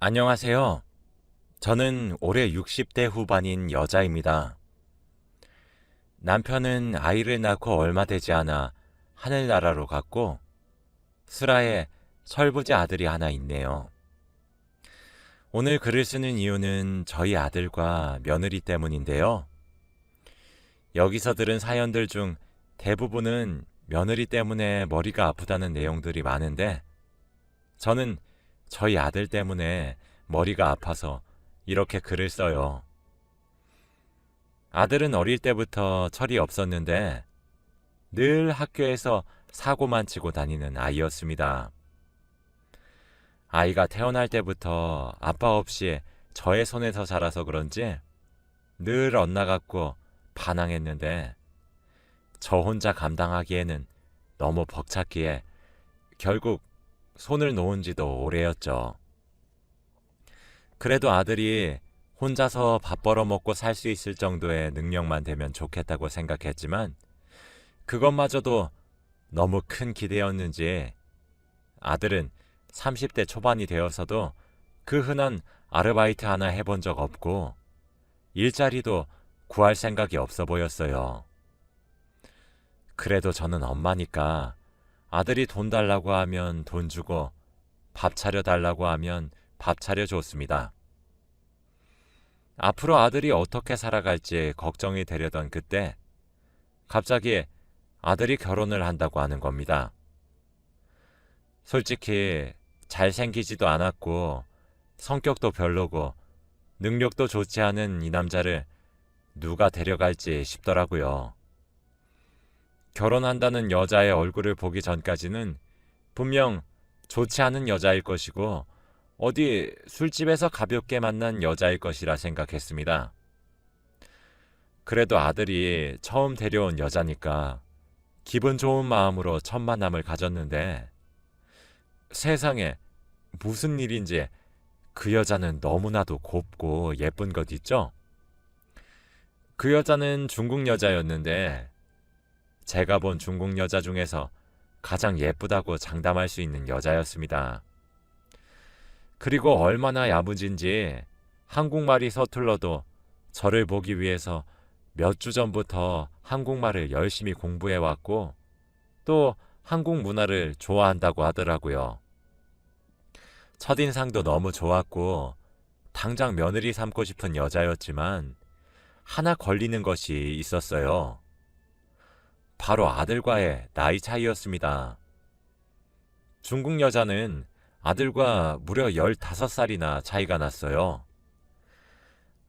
안녕하세요. 저는 올해 60대 후반인 여자입니다. 남편은 아이를 낳고 얼마 되지 않아 하늘나라로 갔고, 슬하에 철부지 아들이 하나 있네요. 오늘 글을 쓰는 이유는 저희 아들과 며느리 때문인데요. 여기서 들은 사연들 중 대부분은 며느리 때문에 머리가 아프다는 내용들이 많은데, 저는 저희 아들 때문에 머리가 아파서 이렇게 글을 써요. 아들은 어릴 때부터 철이 없었는데 늘 학교에서 사고만 치고 다니는 아이였습니다. 아이가 태어날 때부터 아빠 없이 저의 손에서 자라서 그런지 늘 엇나갔고 반항했는데 저 혼자 감당하기에는 너무 벅찼기에 결국 손을 놓은 지도 오래였죠. 그래도 아들이 혼자서 밥 벌어 먹고 살 수 있을 정도의 능력만 되면 좋겠다고 생각했지만 그것마저도 너무 큰 기대였는지 아들은 30대 초반이 되어서도 그 흔한 아르바이트 하나 해본 적 없고 일자리도 구할 생각이 없어 보였어요. 그래도 저는 엄마니까 아들이 돈 달라고 하면 돈 주고 밥 차려 달라고 하면 밥 차려 줬습니다. 앞으로 아들이 어떻게 살아갈지 걱정이 되려던 그때 갑자기 아들이 결혼을 한다고 하는 겁니다. 솔직히 잘생기지도 않았고 성격도 별로고 능력도 좋지 않은 이 남자를 누가 데려갈지 싶더라고요. 결혼한다는 여자의 얼굴을 보기 전까지는 분명 좋지 않은 여자일 것이고 어디 술집에서 가볍게 만난 여자일 것이라 생각했습니다. 그래도 아들이 처음 데려온 여자니까 기분 좋은 마음으로 첫 만남을 가졌는데 세상에 무슨 일인지 그 여자는 너무나도 곱고 예쁜 것 있죠? 그 여자는 중국 여자였는데 제가 본 중국 여자 중에서 가장 예쁘다고 장담할 수 있는 여자였습니다. 그리고 얼마나 야무진지 한국말이 서툴러도 저를 보기 위해서 몇 주 전부터 한국말을 열심히 공부해왔고 또 한국 문화를 좋아한다고 하더라고요. 첫인상도 너무 좋았고 당장 며느리 삼고 싶은 여자였지만 하나 걸리는 것이 있었어요. 바로 아들과의 나이 차이였습니다. 중국 여자는 아들과 무려 15살이나 차이가 났어요.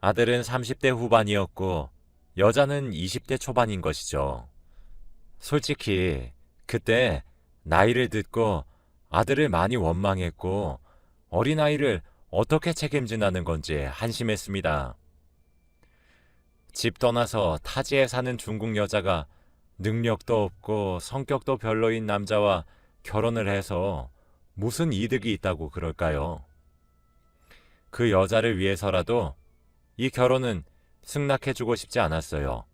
아들은 30대 후반이었고 여자는 20대 초반인 것이죠. 솔직히 그때 나이를 듣고 아들을 많이 원망했고 어린아이를 어떻게 책임지나는 건지 한심했습니다. 집 떠나서 타지에 사는 중국 여자가 능력도 없고 성격도 별로인 남자와 결혼을 해서 무슨 이득이 있다고 그럴까요? 그 여자를 위해서라도 이 결혼은 승낙해주고 싶지 않았어요.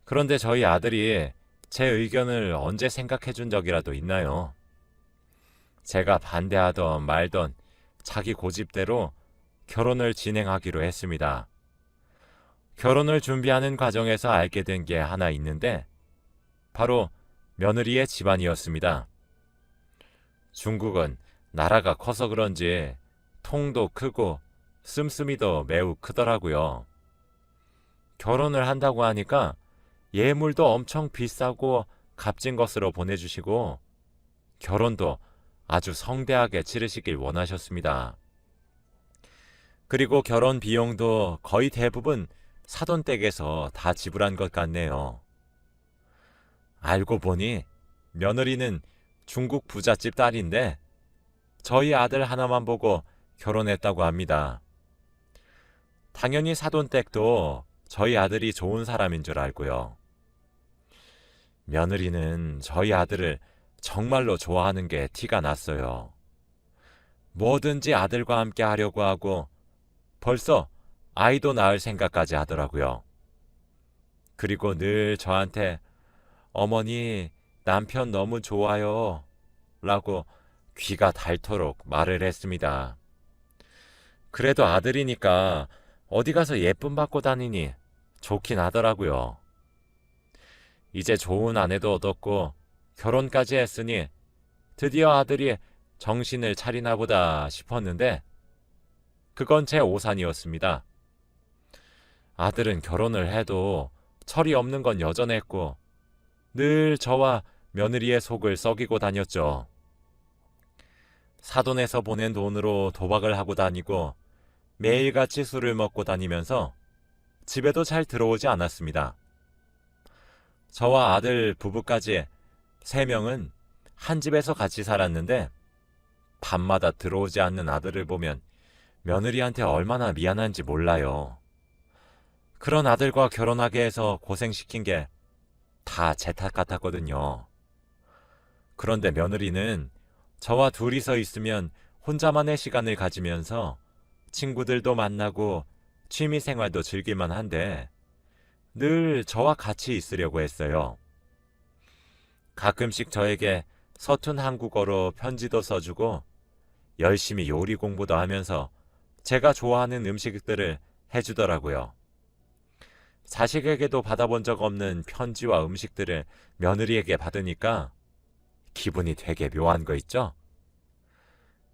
그런데 저희 아들이 제 의견을 언제 생각해준 적이라도 있나요? 제가 반대하던 말던 자기 고집대로 결혼을 진행하기로 했습니다. 결혼을 준비하는 과정에서 알게 된 게 하나 있는데 바로 며느리의 집안이었습니다. 중국은 나라가 커서 그런지 통도 크고 씀씀이도 매우 크더라고요. 결혼을 한다고 하니까 예물도 엄청 비싸고 값진 것으로 보내주시고 결혼도 아주 성대하게 치르시길 원하셨습니다. 그리고 결혼 비용도 거의 대부분 사돈댁에서 다 지불한 것 같네요. 알고 보니 며느리는 중국 부잣집 딸인데 저희 아들 하나만 보고 결혼했다고 합니다. 당연히 사돈댁도 저희 아들이 좋은 사람인 줄 알고요. 며느리는 저희 아들을 정말로 좋아하는 게 티가 났어요. 뭐든지 아들과 함께 하려고 하고 벌써 아이도 낳을 생각까지 하더라고요. 그리고 늘 저한테 어머니 남편 너무 좋아요 라고 귀가 닳도록 말을 했습니다. 그래도 아들이니까 어디 가서 예쁨 받고 다니니 좋긴 하더라고요. 이제 좋은 아내도 얻었고 결혼까지 했으니 드디어 아들이 정신을 차리나 보다 싶었는데 그건 제 오산이었습니다. 아들은 결혼을 해도 철이 없는 건 여전했고 늘 저와 며느리의 속을 썩이고 다녔죠. 사돈에서 보낸 돈으로 도박을 하고 다니고 매일같이 술을 먹고 다니면서 집에도 잘 들어오지 않았습니다. 저와 아들 부부까지 3명은 한 집에서 같이 살았는데 밤마다 들어오지 않는 아들을 보면 며느리한테 얼마나 미안한지 몰라요. 그런 아들과 결혼하게 해서 고생시킨 게 다 제 탓 같았거든요. 그런데 며느리는 저와 둘이서 있으면 혼자만의 시간을 가지면서 친구들도 만나고 취미생활도 즐길만 한데 늘 저와 같이 있으려고 했어요. 가끔씩 저에게 서툰 한국어로 편지도 써주고 열심히 요리 공부도 하면서 제가 좋아하는 음식들을 해주더라고요. 자식에게도 받아본 적 없는 편지와 음식들을 며느리에게 받으니까 기분이 되게 묘한 거 있죠?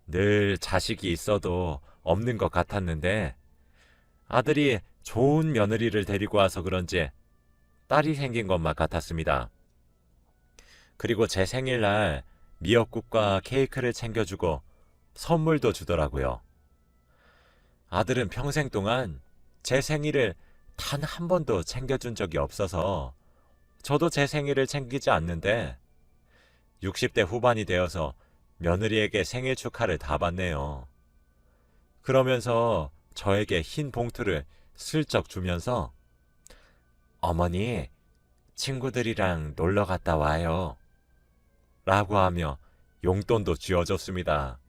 늘 자식이 있어도 없는 것 같았는데 아들이 좋은 며느리를 데리고 와서 그런지 딸이 생긴 것만 같았습니다. 그리고 제 생일날 미역국과 케이크를 챙겨주고 선물도 주더라고요. 아들은 평생 동안 제 생일을 단 한 번도 챙겨준 적이 없어서 저도 제 생일을 챙기지 않는데 60대 후반이 되어서 며느리에게 생일 축하를 다 받네요. 그러면서 저에게 흰 봉투를 슬쩍 주면서 어머니, 친구들이랑 놀러 갔다 와요. 라고 하며 용돈도 쥐어줬습니다.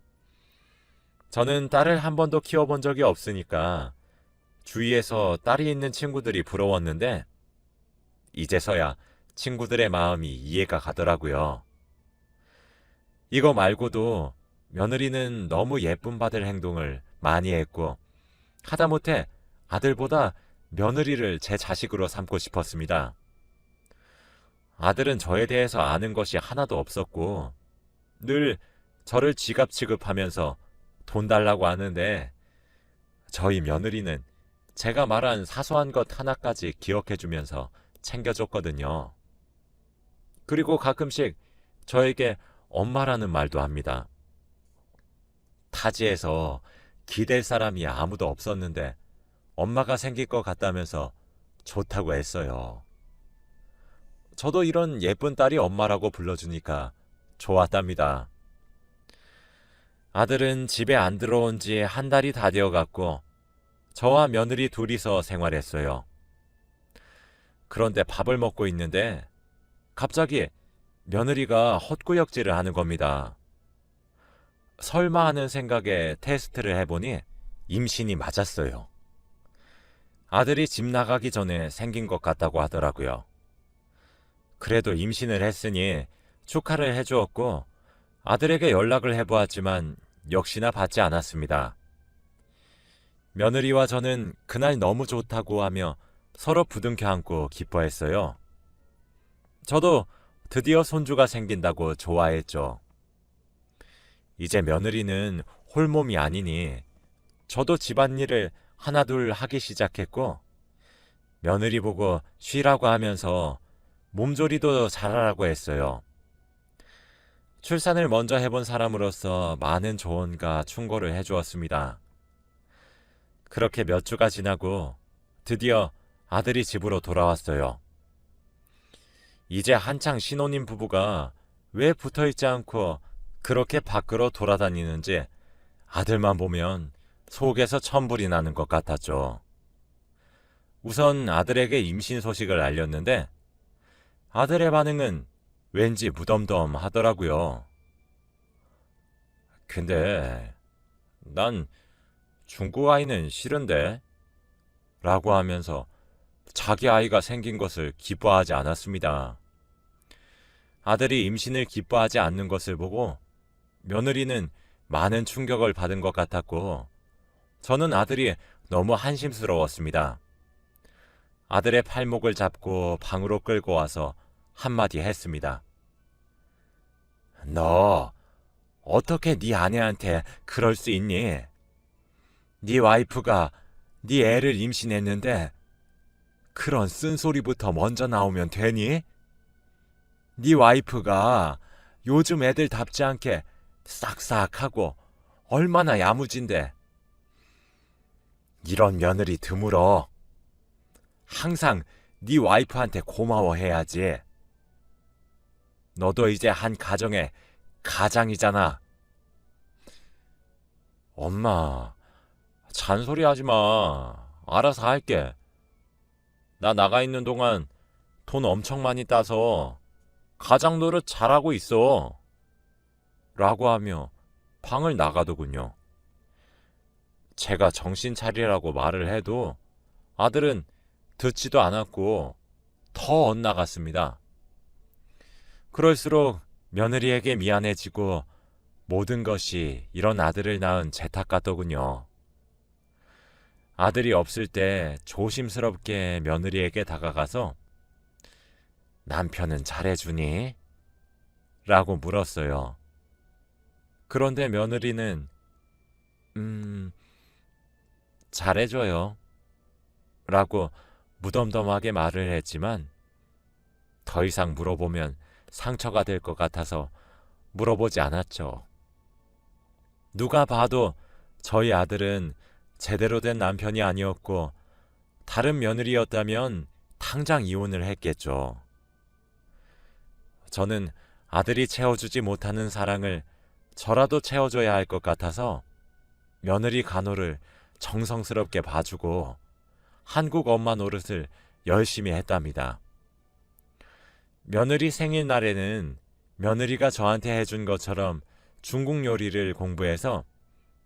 저는 딸을 한 번도 키워본 적이 없으니까 주위에서 딸이 있는 친구들이 부러웠는데 이제서야 친구들의 마음이 이해가 가더라고요. 이거 말고도 며느리는 너무 예쁨 받을 행동을 많이 했고 하다못해 아들보다 며느리를 제 자식으로 삼고 싶었습니다. 아들은 저에 대해서 아는 것이 하나도 없었고 늘 저를 지갑 취급하면서 돈 달라고 하는데 저희 며느리는 제가 말한 사소한 것 하나까지 기억해주면서 챙겨줬거든요. 그리고 가끔씩 저에게 엄마라는 말도 합니다. 타지에서 기댈 사람이 아무도 없었는데 엄마가 생길 것 같다면서 좋다고 했어요. 저도 이런 예쁜 딸이 엄마라고 불러주니까 좋았답니다. 아들은 집에 안 들어온 지 한 달이 다 되어갔고 저와 며느리 둘이서 생활했어요. 그런데 밥을 먹고 있는데 갑자기 며느리가 헛구역질을 하는 겁니다. 설마 하는 생각에 테스트를 해보니 임신이 맞았어요. 아들이 집 나가기 전에 생긴 것 같다고 하더라고요. 그래도 임신을 했으니 축하를 해주었고 아들에게 연락을 해보았지만 역시나 받지 않았습니다. 며느리와 저는 그날 너무 좋다고 하며 서로 부둥켜 안고 기뻐했어요. 저도 드디어 손주가 생긴다고 좋아했죠. 이제 며느리는 홀몸이 아니니 저도 집안일을 하나둘 하기 시작했고 며느리 보고 쉬라고 하면서 몸조리도 잘하라고 했어요. 출산을 먼저 해본 사람으로서 많은 조언과 충고를 해주었습니다. 그렇게 몇 주가 지나고 드디어 아들이 집으로 돌아왔어요. 이제 한창 신혼인 부부가 왜 붙어있지 않고 그렇게 밖으로 돌아다니는지 아들만 보면 속에서 천불이 나는 것 같았죠. 우선 아들에게 임신 소식을 알렸는데 아들의 반응은 왠지 무덤덤하더라고요. 근데 난 중국 아이는 싫은데? 라고 하면서 자기 아이가 생긴 것을 기뻐하지 않았습니다. 아들이 임신을 기뻐하지 않는 것을 보고 며느리는 많은 충격을 받은 것 같았고 저는 아들이 너무 한심스러웠습니다. 아들의 팔목을 잡고 방으로 끌고 와서 한마디 했습니다. 너 어떻게 네 아내한테 그럴 수 있니? 네 와이프가 네 애를 임신했는데 그런 쓴소리부터 먼저 나오면 되니? 네 와이프가 요즘 애들답지 않게 싹싹하고 얼마나 야무진데 이런 며느리 드물어. 항상 네 와이프한테 고마워해야지. 너도 이제 한 가정의 가장이잖아. 엄마, 잔소리 하지 마. 알아서 할게. 나 나가 있는 동안 돈 엄청 많이 따서 가장 노릇 잘하고 있어. 라고 하며 방을 나가더군요. 제가 정신 차리라고 말을 해도 아들은 듣지도 않았고 더 엇나갔습니다. 그럴수록 며느리에게 미안해지고 모든 것이 이런 아들을 낳은 제 탓 같더군요. 아들이 없을 때 조심스럽게 며느리에게 다가가서 남편은 잘해주니? 라고 물었어요. 그런데 며느리는 잘해줘요. 라고 무덤덤하게 말을 했지만 더 이상 물어보면 상처가 될 것 같아서 물어보지 않았죠. 누가 봐도 저희 아들은 제대로 된 남편이 아니었고 다른 며느리였다면 당장 이혼을 했겠죠. 저는 아들이 채워주지 못하는 사랑을 저라도 채워줘야 할 것 같아서 며느리 간호를 정성스럽게 봐주고 한국 엄마 노릇을 열심히 했답니다. 며느리 생일날에는 며느리가 저한테 해준 것처럼 중국 요리를 공부해서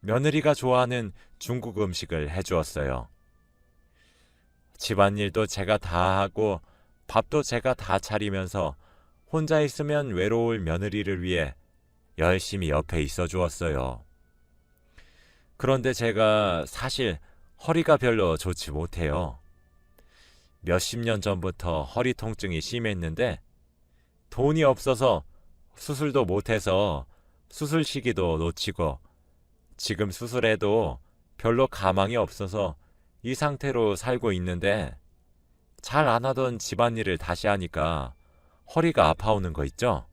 며느리가 좋아하는 중국 음식을 해주었어요. 집안일도 제가 다 하고 밥도 제가 다 차리면서 혼자 있으면 외로울 며느리를 위해 열심히 옆에 있어 주었어요. 그런데 제가 사실 허리가 별로 좋지 못해요. 몇십 년 전부터 허리 통증이 심했는데 돈이 없어서 수술도 못해서 수술 시기도 놓치고 지금 수술해도 별로 가망이 없어서 이 상태로 살고 있는데 잘 안 하던 집안일을 다시 하니까 허리가 아파오는 거 있죠?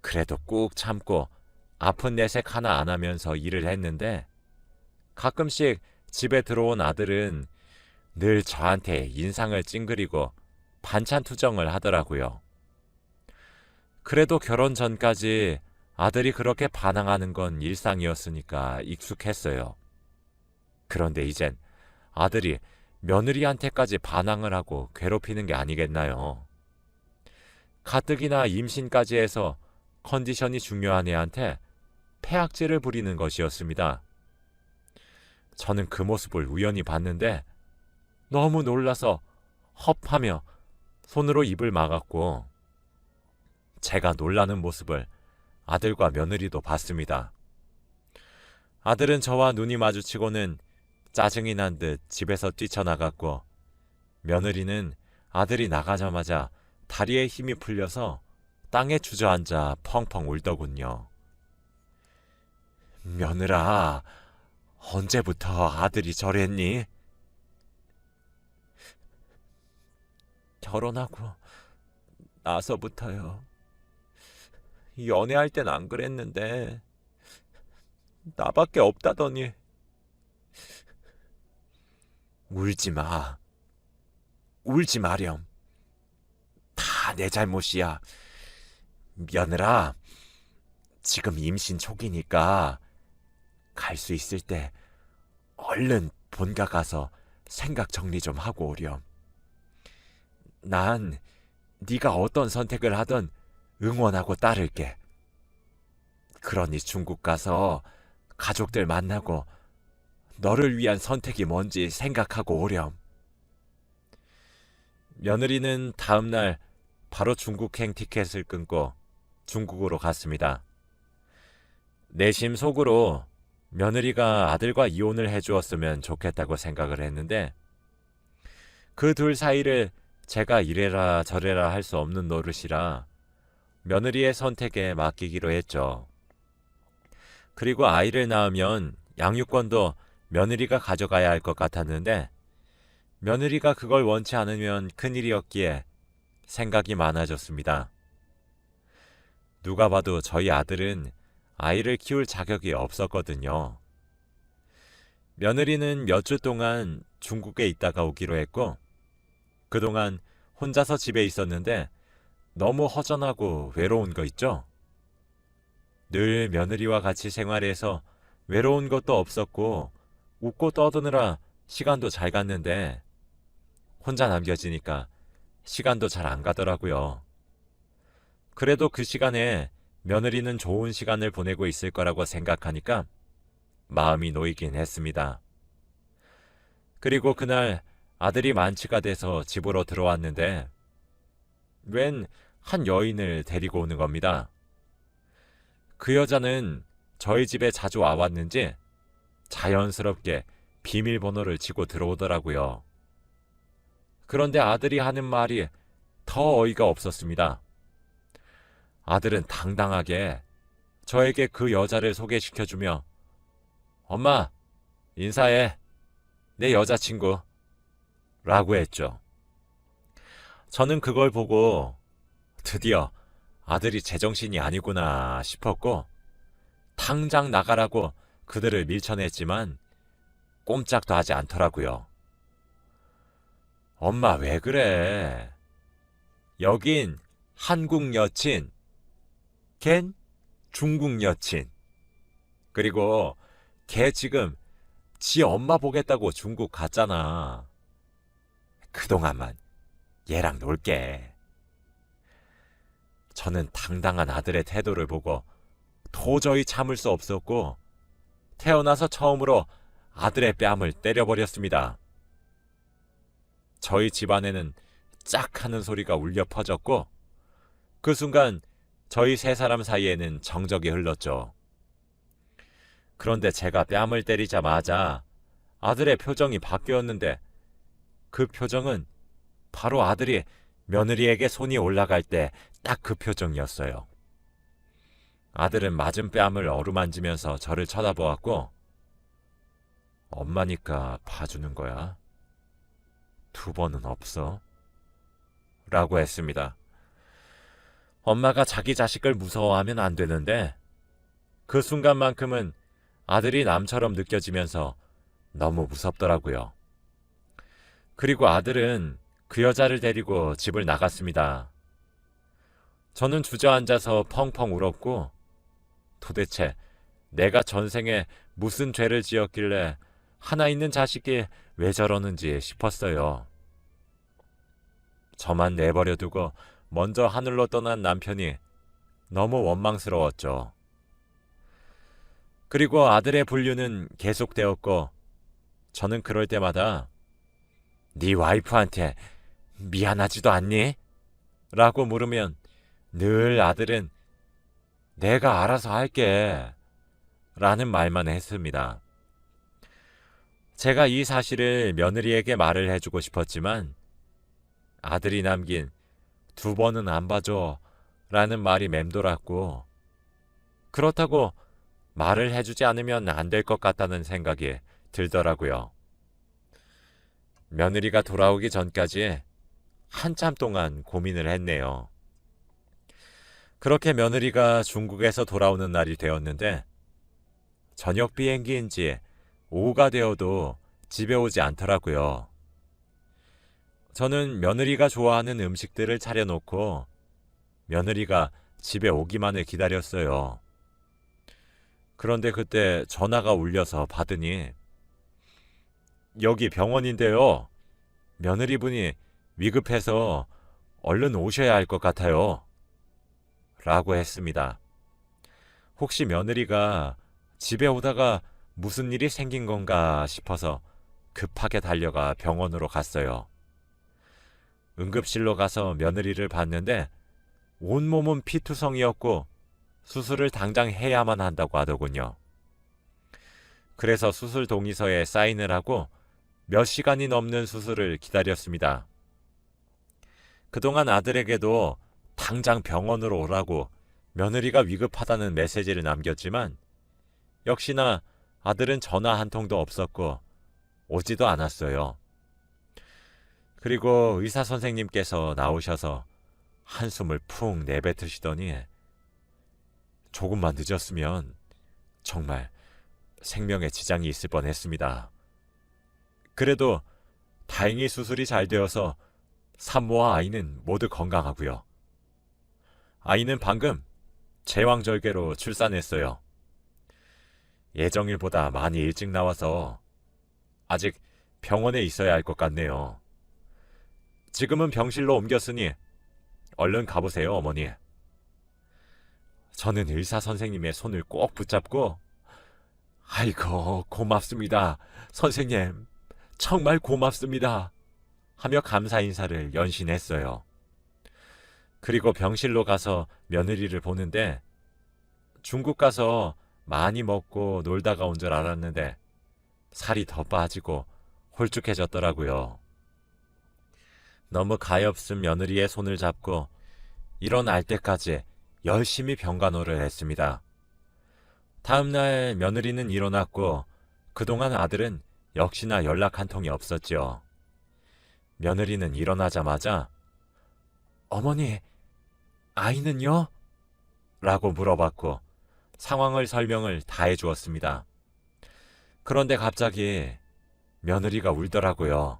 그래도 꾹 참고 아픈 내색 하나 안 하면서 일을 했는데 가끔씩 집에 들어온 아들은 늘 저한테 인상을 찡그리고 반찬 투정을 하더라고요. 그래도 결혼 전까지 아들이 그렇게 반항하는 건 일상이었으니까 익숙했어요. 그런데 이젠 아들이 며느리한테까지 반항을 하고 괴롭히는 게 아니겠나요? 가뜩이나 임신까지 해서 컨디션이 중요한 애한테 폐악질을 부리는 것이었습니다. 저는 그 모습을 우연히 봤는데 너무 놀라서 헙하며 손으로 입을 막았고 제가 놀라는 모습을 아들과 며느리도 봤습니다. 아들은 저와 눈이 마주치고는 짜증이 난 듯 집에서 뛰쳐나갔고 며느리는 아들이 나가자마자 다리에 힘이 풀려서 땅에 주저앉아 펑펑 울더군요. 며느라, 언제부터 아들이 저랬니? 결혼하고 나서부터요. 연애할 땐 안 그랬는데 나밖에 없다더니. 울지 마. 울지 마렴. 다 내 잘못이야. 며느라, 지금 임신 초기니까 갈 수 있을 때 얼른 본가 가서 생각 정리 좀 하고 오렴. 난 네가 어떤 선택을 하든 응원하고 따를게. 그러니 중국 가서 가족들 만나고 너를 위한 선택이 뭔지 생각하고 오렴. 며느리는 다음 날 바로 중국행 티켓을 끊고 중국으로 갔습니다. 내심 속으로 며느리가 아들과 이혼을 해주었으면 좋겠다고 생각을 했는데 그 둘 사이를 제가 이래라 저래라 할 수 없는 노릇이라 며느리의 선택에 맡기기로 했죠. 그리고 아이를 낳으면 양육권도 며느리가 가져가야 할 것 같았는데 며느리가 그걸 원치 않으면 큰일이었기에 생각이 많아졌습니다. 누가 봐도 저희 아들은 아이를 키울 자격이 없었거든요. 며느리는 몇 주 동안 중국에 있다가 오기로 했고 그동안 혼자서 집에 있었는데 너무 허전하고 외로운 거 있죠? 늘 며느리와 같이 생활해서 외로운 것도 없었고 웃고 떠드느라 시간도 잘 갔는데 혼자 남겨지니까 시간도 잘 안 가더라고요. 그래도 그 시간에 며느리는 좋은 시간을 보내고 있을 거라고 생각하니까 마음이 놓이긴 했습니다. 그리고 그날 아들이 만취가 돼서 집으로 들어왔는데 웬 한 여인을 데리고 오는 겁니다. 그 여자는 저희 집에 자주 와왔는지 자연스럽게 비밀번호를 치고 들어오더라고요. 그런데 아들이 하는 말이 더 어이가 없었습니다. 아들은 당당하게 저에게 그 여자를 소개시켜주며 엄마, 인사해. 내 여자친구. 라고 했죠. 저는 그걸 보고 드디어 아들이 제정신이 아니구나 싶었고 당장 나가라고 그들을 밀쳐냈지만 꼼짝도 하지 않더라고요. 엄마 왜 그래? 여긴 한국 여친, 걘 중국 여친. 그리고 걔 지금 지 엄마 보겠다고 중국 갔잖아. 그동안만 얘랑 놀게. 저는 당당한 아들의 태도를 보고 도저히 참을 수 없었고 태어나서 처음으로 아들의 뺨을 때려버렸습니다. 저희 집안에는 짝 하는 소리가 울려 퍼졌고 그 순간 저희 세 사람 사이에는 정적이 흘렀죠. 그런데 제가 뺨을 때리자마자 아들의 표정이 바뀌었는데 그 표정은 바로 아들이 며느리에게 손이 올라갈 때 딱 그 표정이었어요. 아들은 맞은 뺨을 어루만지면서 저를 쳐다보았고 엄마니까 봐주는 거야. 두 번은 없어. 라고 했습니다. 엄마가 자기 자식을 무서워하면 안 되는데 그 순간만큼은 아들이 남처럼 느껴지면서 너무 무섭더라고요. 그리고 아들은 그 여자를 데리고 집을 나갔습니다. 저는 주저앉아서 펑펑 울었고 도대체 내가 전생에 무슨 죄를 지었길래 하나 있는 자식이 왜 저러는지 싶었어요. 저만 내버려 두고 먼저 하늘로 떠난 남편이 너무 원망스러웠죠. 그리고 아들의 불륜은 계속되었고 저는 그럴 때마다 네 와이프한테 미안하지도 않니? 라고 물으면 늘 아들은 내가 알아서 할게 라는 말만 했습니다. 제가 이 사실을 며느리에게 말을 해주고 싶었지만 아들이 남긴 두 번은 안 봐줘 라는 말이 맴돌았고 그렇다고 말을 해주지 않으면 안 될 것 같다는 생각이 들더라고요. 며느리가 돌아오기 전까지 한참 동안 고민을 했네요. 그렇게 며느리가 중국에서 돌아오는 날이 되었는데 저녁 비행기인지 오후가 되어도 집에 오지 않더라고요. 저는 며느리가 좋아하는 음식들을 차려놓고 며느리가 집에 오기만을 기다렸어요. 그런데 그때 전화가 울려서 받으니 여기 병원인데요. 며느리분이 위급해서 얼른 오셔야 할 것 같아요. 라고 했습니다. 혹시 며느리가 집에 오다가 무슨 일이 생긴 건가 싶어서 급하게 달려가 병원으로 갔어요. 응급실로 가서 며느리를 봤는데 온몸은 피투성이었고 수술을 당장 해야만 한다고 하더군요. 그래서 수술 동의서에 사인을 하고 몇 시간이 넘는 수술을 기다렸습니다. 그동안 아들에게도 당장 병원으로 오라고 며느리가 위급하다는 메시지를 남겼지만 역시나 아들은 전화 한 통도 없었고 오지도 않았어요. 그리고 의사 선생님께서 나오셔서 한숨을 푹 내뱉으시더니 조금만 늦었으면 정말 생명에 지장이 있을 뻔했습니다. 그래도 다행히 수술이 잘 되어서 산모와 아이는 모두 건강하고요. 아이는 방금 제왕절개로 출산했어요. 예정일보다 많이 일찍 나와서 아직 병원에 있어야 할 것 같네요. 지금은 병실로 옮겼으니 얼른 가보세요, 어머니. 저는 의사 선생님의 손을 꼭 붙잡고 아이고, 고맙습니다. 선생님, 정말 고맙습니다. 하며 감사 인사를 연신했어요. 그리고 병실로 가서 며느리를 보는데 중국 가서 많이 먹고 놀다가 온 줄 알았는데 살이 더 빠지고 홀쭉해졌더라고요. 너무 가엾은 며느리의 손을 잡고 일어날 때까지 열심히 병간호를 했습니다. 다음날 며느리는 일어났고 그동안 아들은 역시나 연락 한 통이 없었죠. 며느리는 일어나자마자 어머니, 아이는요? 라고 물어봤고 상황을 설명을 다 해주었습니다. 그런데 갑자기 며느리가 울더라고요.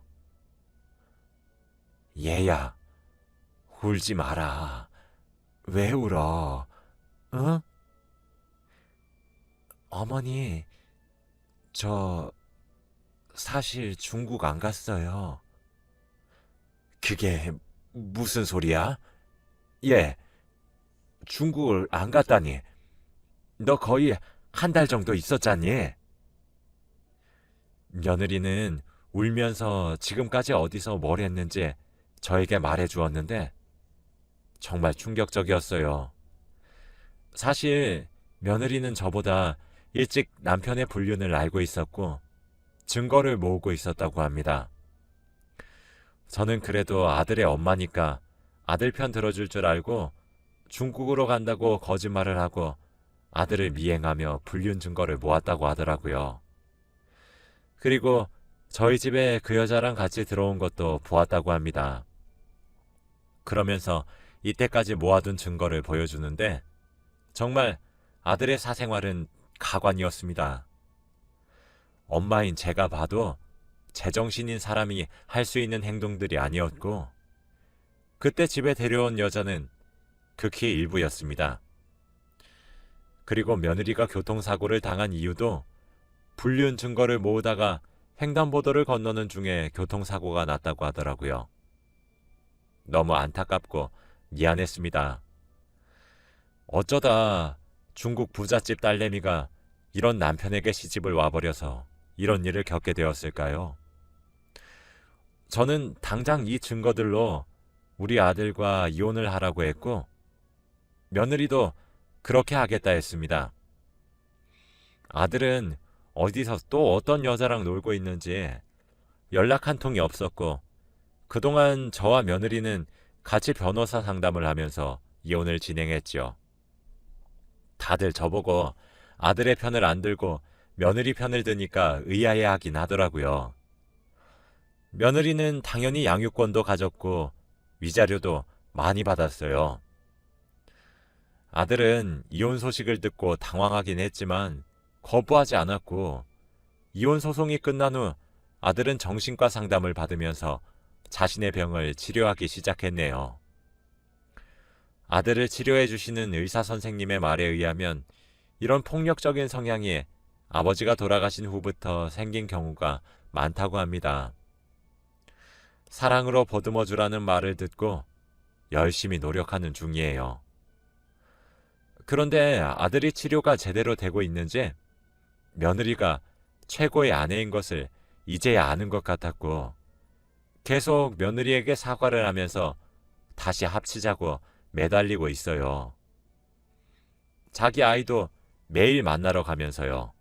얘야, 울지 마라. 왜 울어? 응? 어머니, 저 사실 중국 안 갔어요. 그게 무슨 소리야? 예, 중국을 안 갔다니. 너 거의 한 달 정도 있었잖니? 며느리는 울면서 지금까지 어디서 뭘 했는지 저에게 말해 주었는데 정말 충격적이었어요. 사실 며느리는 저보다 일찍 남편의 불륜을 알고 있었고 증거를 모으고 있었다고 합니다. 저는 그래도 아들의 엄마니까 아들 편 들어줄 줄 알고 중국으로 간다고 거짓말을 하고 아들을 미행하며 불륜 증거를 모았다고 하더라고요. 그리고 저희 집에 그 여자랑 같이 들어온 것도 보았다고 합니다. 그러면서 이때까지 모아둔 증거를 보여주는데 정말 아들의 사생활은 가관이었습니다. 엄마인 제가 봐도 제정신인 사람이 할 수 있는 행동들이 아니었고 그때 집에 데려온 여자는 극히 일부였습니다. 그리고 며느리가 교통사고를 당한 이유도 불륜 증거를 모으다가 횡단보도를 건너는 중에 교통사고가 났다고 하더라고요. 너무 안타깝고 미안했습니다. 어쩌다 중국 부잣집 딸내미가 이런 남편에게 시집을 와버려서 이런 일을 겪게 되었을까요? 저는 당장 이 증거들로 우리 아들과 이혼을 하라고 했고 며느리도 그렇게 하겠다 했습니다. 아들은 어디서 또 어떤 여자랑 놀고 있는지 연락 한 통이 없었고 그동안 저와 며느리는 같이 변호사 상담을 하면서 이혼을 진행했죠. 다들 저보고 아들의 편을 안 들고 며느리 편을 드니까 의아해하긴 하더라고요. 며느리는 당연히 양육권도 가졌고 위자료도 많이 받았어요. 아들은 이혼 소식을 듣고 당황하긴 했지만 거부하지 않았고 이혼 소송이 끝난 후 아들은 정신과 상담을 받으면서 자신의 병을 치료하기 시작했네요. 아들을 치료해 주시는 의사 선생님의 말에 의하면 이런 폭력적인 성향이 아버지가 돌아가신 후부터 생긴 경우가 많다고 합니다. 사랑으로 보듬어 주라는 말을 듣고 열심히 노력하는 중이에요. 그런데 아들이 치료가 제대로 되고 있는지 며느리가 최고의 아내인 것을 이제야 아는 것 같았고 계속 며느리에게 사과를 하면서 다시 합치자고 매달리고 있어요. 자기 아이도 매일 만나러 가면서요.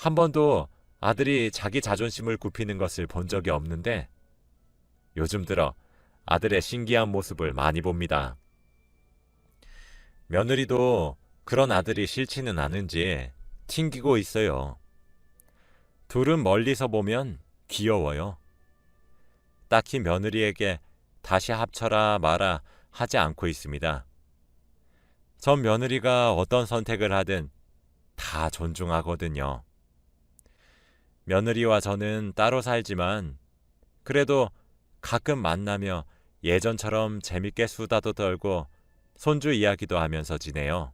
한 번도 아들이 자기 자존심을 굽히는 것을 본 적이 없는데 요즘 들어 아들의 신기한 모습을 많이 봅니다. 며느리도 그런 아들이 싫지는 않은지 튕기고 있어요. 둘은 멀리서 보면 귀여워요. 딱히 며느리에게 다시 합쳐라 마라 하지 않고 있습니다. 전 며느리가 어떤 선택을 하든 다 존중하거든요. 며느리와 저는 따로 살지만 그래도 가끔 만나며 예전처럼 재밌게 수다도 떨고 손주 이야기도 하면서 지내요.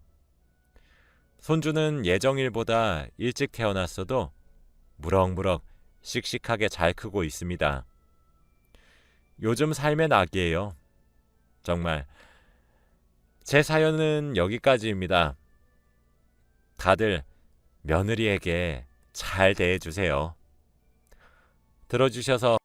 손주는 예정일보다 일찍 태어났어도 무럭무럭 씩씩하게 잘 크고 있습니다. 요즘 삶의 낙이에요. 정말 제 사연은 여기까지입니다. 다들 며느리에게 잘 대해주세요. 들어주셔서